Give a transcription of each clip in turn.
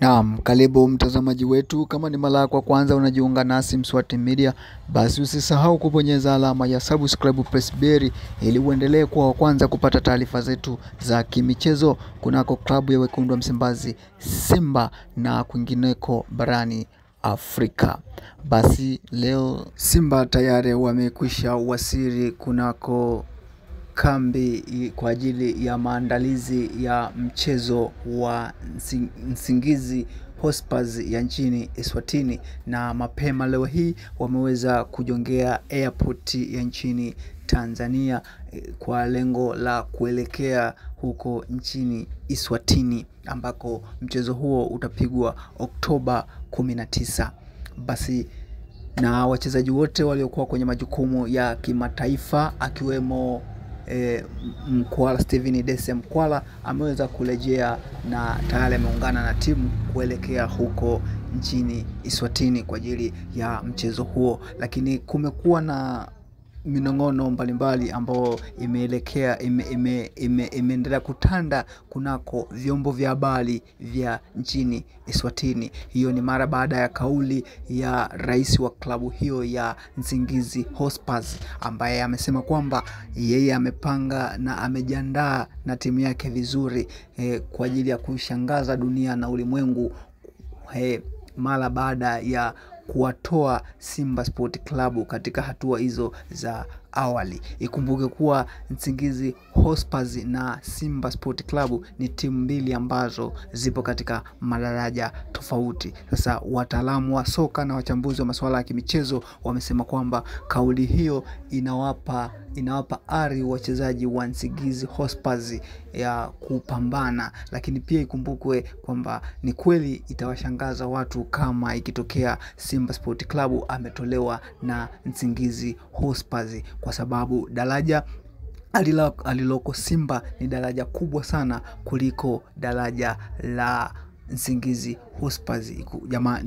Naam, karibu mtazamaji wetu. Kama ni mara yako ya kwanza unajiunga nasi Mswati Media, basi usisahau kubonyeza alama ya subscribe press bell ili uendelee kuwa wa kwanza kupata taarifa zetu za kimichezo kunako klabu ya wekundu wa Msimbazi Simba na kwingineko barani Afrika. Basi leo Simba tayari wamekwisha wasili kunako kambi kwa ajili ya maandalizi ya mchezo wa Msingizi Hotspurs ya nchini Eswatini, na mapema leo hii wameweza kujongea airport ya nchini Tanzania kwa lengo la kuelekea huko nchini Eswatini ambako mchezo huo utapigwa Oktoba 19. Basi na wachezaji wote waliokuwa kwenye majukumu ya kimataifa akiwemo Mkwala Steven Dese Mkwala ameweza kurejea na tayari ameungana na timu kuelekea huko nchini Eswatini kwa ajili ya mchezo huo. Lakini kumekuwa na minong'ono mbalimbali ambao imeendelea kutanda kunako vyombo vya habari vya nchini Eswatini. Hiyo ni mara baada ya kauli ya rais wa klabu hiyo ya Msingizi Hotspurs ambaye amesema kwamba yeye amepanga na amejiandaa na timu yake vizuri kwa ajili ya kushangaza dunia na ulimwengu mara baada ya kuwatoa Simba Sport Club katika hatua hizo za awali. Ikumbuke kuwa Msingizi Hotspurs na Simba Sport Club ni timu mbili ambazo zipo katika madaraja tofauti. Sasa wataalamu wa soka na wachambuzi wa masuala ya kimichezo wamesema kwamba kauli hiyo inawapa ari wachezaji wa Msingizi Hotspurs ya kupambana, lakini pia ikumbukwe kwamba ni kweli itawashangaza watu kama ikitokea Simba Sport Club ametolewa na Msingizi Hotspurs, kwa sababu daraja aliloko Simba ni daraja kubwa sana kuliko daraja la Msingizi Hotspurs. Jamaa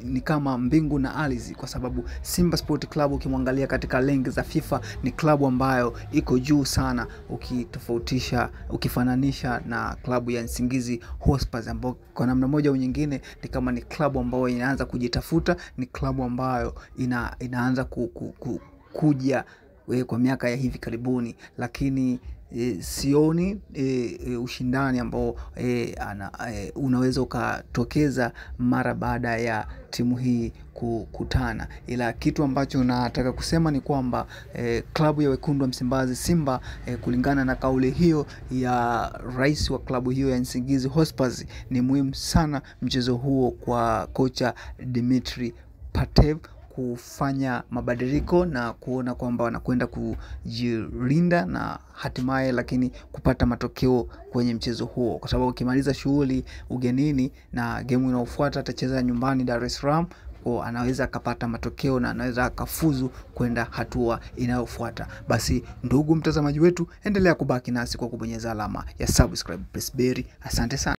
ni kama mbingu na ardhi, kwa sababu Simba Sport Club ukimwangalia katika lengi za FIFA ni klabu ambayo iko juu sana ukifananisha na klabu ya Msingizi Hotspurs ambayo kwa namna moja au nyingine ni kama ni klabu ambayo inaanza kujitafuta, ni klabu ambayo inaanza kuja kwa miaka ya hivi karibuni, lakini sioni ushindani ambao unaweza ukatokeza mara baada ya timu hii kukutana. Ila kitu ambacho nataka kusema ni kwamba klabu ya wekundu wa Msimbazi Simba kulingana na kauli hiyo ya rais wa klabu hiyo ya Msingizi Hotspurs, ni muhimu sana mchezo huo kwa kocha Dimitri Pantev kufanya mabadiliko na kuona kwamba wanakwenda kujilinda na hatimaye lakini kupata matokeo kwenye mchezo huo, kwa sababu ukimaliza shughuli ugenini na game inayofuata atacheza nyumbani Dar es Salaam, anaweza akapata matokeo na anaweza akafuzu kwenda hatua inayofuata. Basi ndugu mtazamaji wetu, endelea kubaki nasi kwa kubonyeza alama ya subscribe press bell. Asante sana.